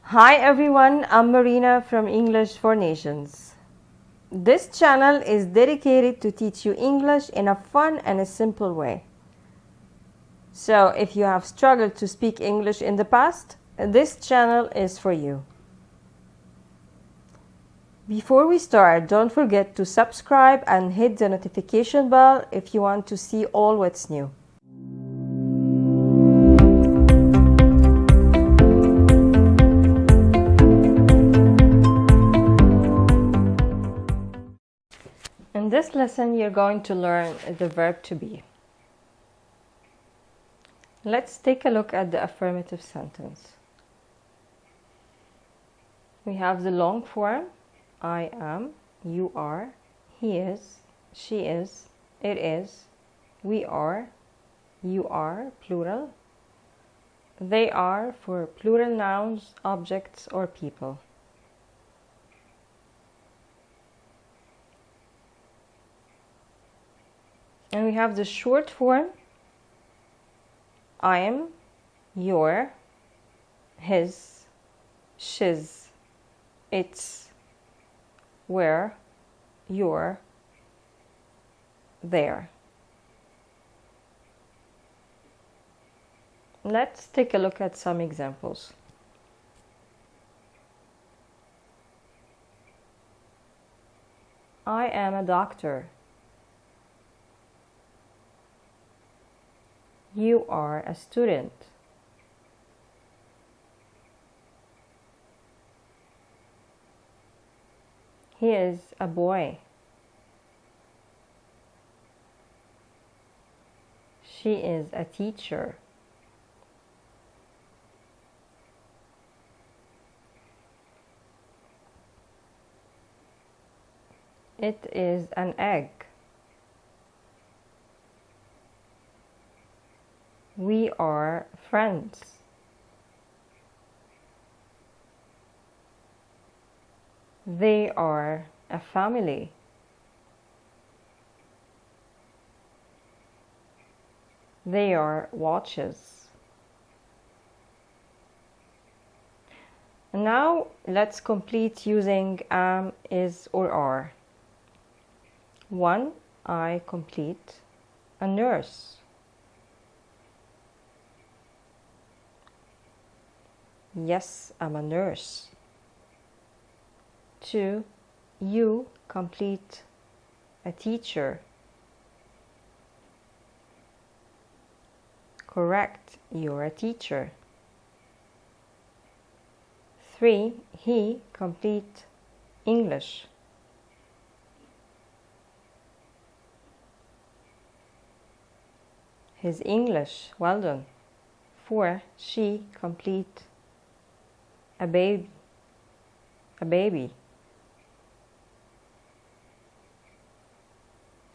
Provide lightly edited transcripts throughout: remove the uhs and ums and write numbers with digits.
Hi everyone, I'm Marina from English for Nations. This channel is dedicated to teach you English in a fun and a simple way. So if you have struggled to speak English in the past, this channel is for you. Before we start, don't forget to subscribe and hit the notification bell if you want to see all what's new. In this lesson, you're going to learn the verb to be. Let's take a look at the affirmative sentence. We have the long form, I am, you are, he is, she is, it is, we are, you are, plural. They are for plural nouns, objects, or people. And we have the short form, I am, your, his, shiz, its, where, your, there. Let's take a look at some examples. I am a doctor. You are a student. He is a boy. She is a teacher. It is an egg. We are friends. They are a family. They are watches. Now let's complete using am, is, or are. 1. I complete a nurse. Yes, I'm a nurse. 2. You complete a teacher. Correct, you're a teacher. 3. He complete English. His English, well done. 4. She complete a baby.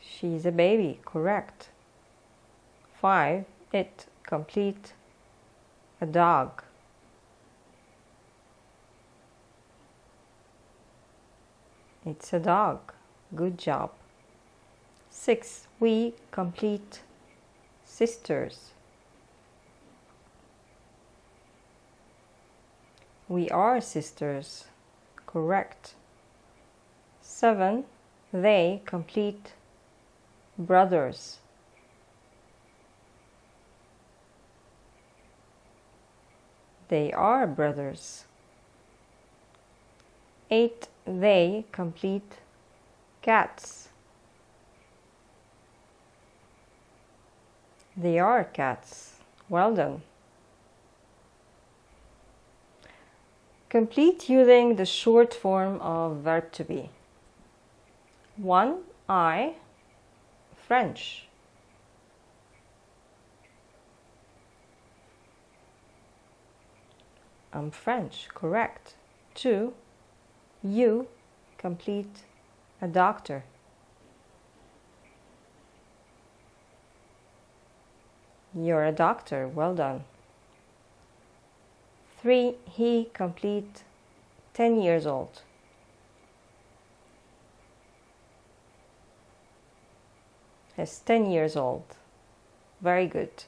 She's a baby, correct. 5. It complete a dog. It's a dog, good job. 6. We complete sisters. We are sisters, correct. 7. They complete brothers. They are brothers. 8. They complete cats. They are cats. Well done. Complete using the short form of verb to be. 1. I, French. I'm French, correct. 2. You complete a doctor. You're a doctor, well done. 3. He complete 10 years old. He's 10 years old. Very good.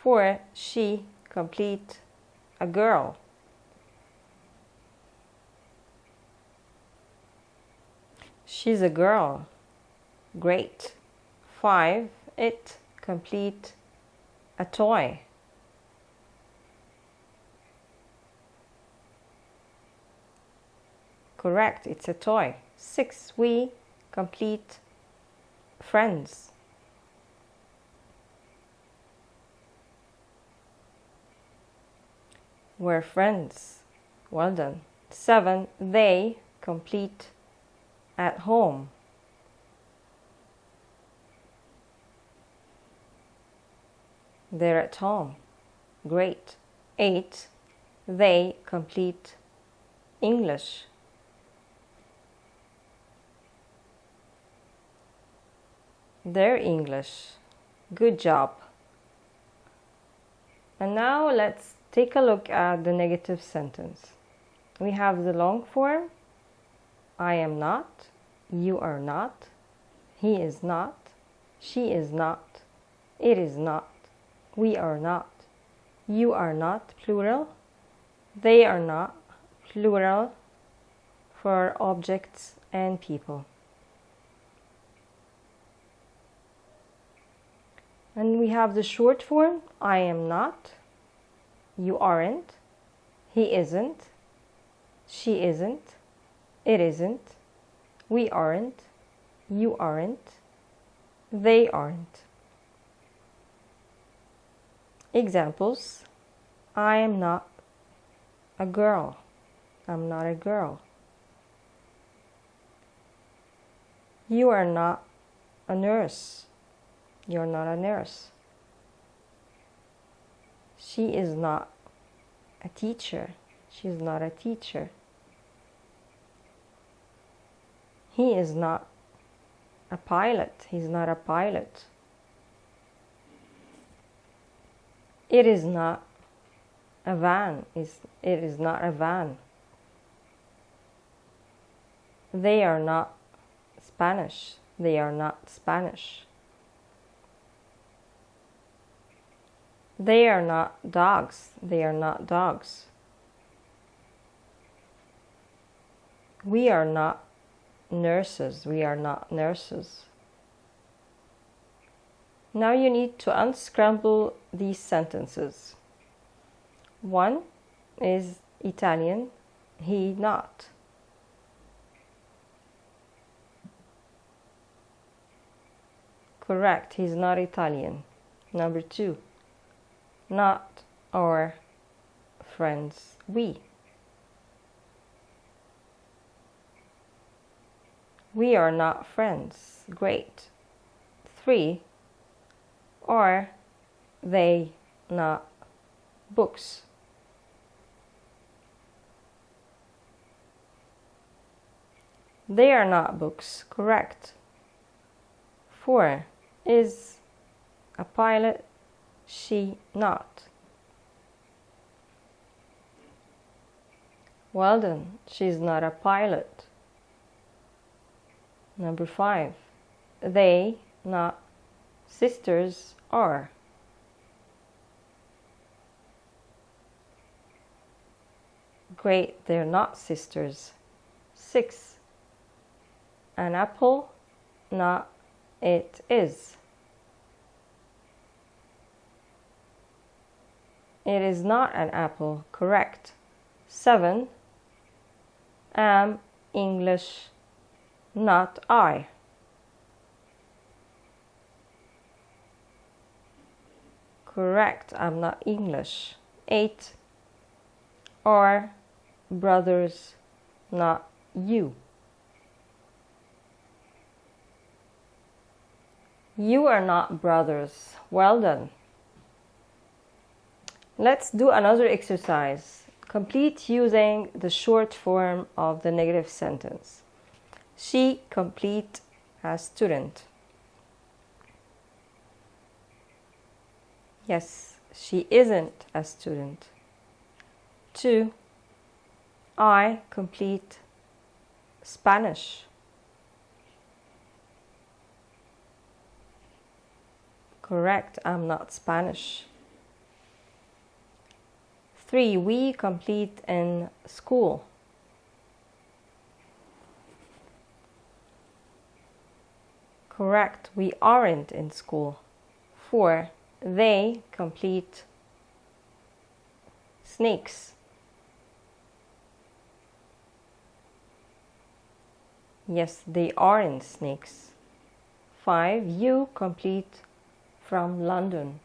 4. She complete a girl. She's a girl. Great. 5. It complete a toy. Correct, it's a toy. 6. We complete friends. We're friends. Well done. 7. They complete at home. They're at home. Great. 8. They complete English. Their English. Good job. And now let's take a look at the negative sentence. We have the long form. I am not. You are not. He is not. She is not. It is not. We are not. You are not, plural. They are not, plural, for objects and people. And we have the short form. I am not. You aren't. He isn't. She isn't. It isn't. We aren't. You aren't. They aren't. Examples. I am not a girl. I'm not a girl. You are not a nurse. You're not a nurse. She is not a teacher. She's not a teacher. He is not a pilot. He's not a pilot. It is not a van. It is not a van. They are not Spanish. They are not Spanish. They are not dogs. They are not dogs. We are not nurses. We are not nurses. Now you need to unscramble these sentences. 1 is Italian, he not. Correct, he's not Italian. Number 2, not our friends, we. We are not friends. Great. 3, are they not books? They are not books. Correct. 4, is a pilot she not? Well done. She's not a pilot. Number 5, they not sisters are. Great, they're not sisters. 6, an apple, not it is. It is not an apple. Correct. 7, am English, not I. Correct, I'm not English. 8, are brothers, not you. You are not brothers. Well done. Let's do another exercise. Complete using the short form of the negative sentence. She complete as student. Yes, she isn't a student. 2, I complete Spanish. Correct, I'm not Spanish. 3, we complete in school. Correct. We aren't in school. 4. They complete snakes. Yes, they aren't snakes. 5. You complete from London.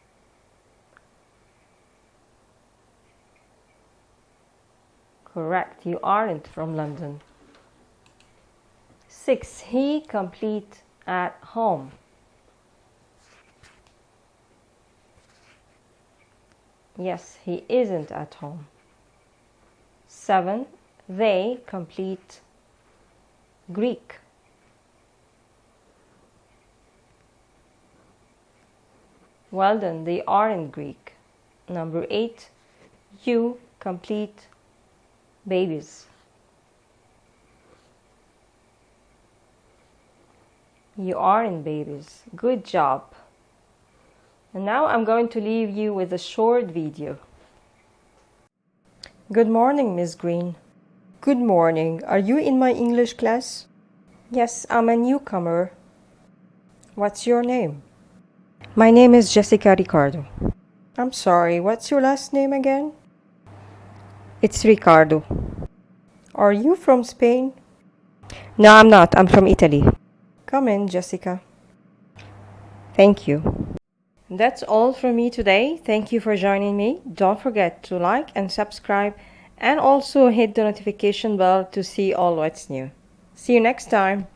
Correct. You aren't from London. 6. He complete at home. Yes, he isn't at home. 7. They complete Greek. Well done, they aren't Greek. Number 8. You complete babies. You aren't babies. Good job. And now I'm going to leave you with a short video. Good morning, Miss Green. Good morning. Are you in my English class? Yes, I'm a newcomer. What's your name? My name is Jessica Ricardo. I'm sorry, what's your last name again? It's Ricardo. Are you from Spain? No, I'm not. I'm from Italy. Come in, Jessica. Thank you. That's all from me today. Thank you for joining me. Don't forget to like and subscribe, and also hit the notification bell to see all what's new. See you next time.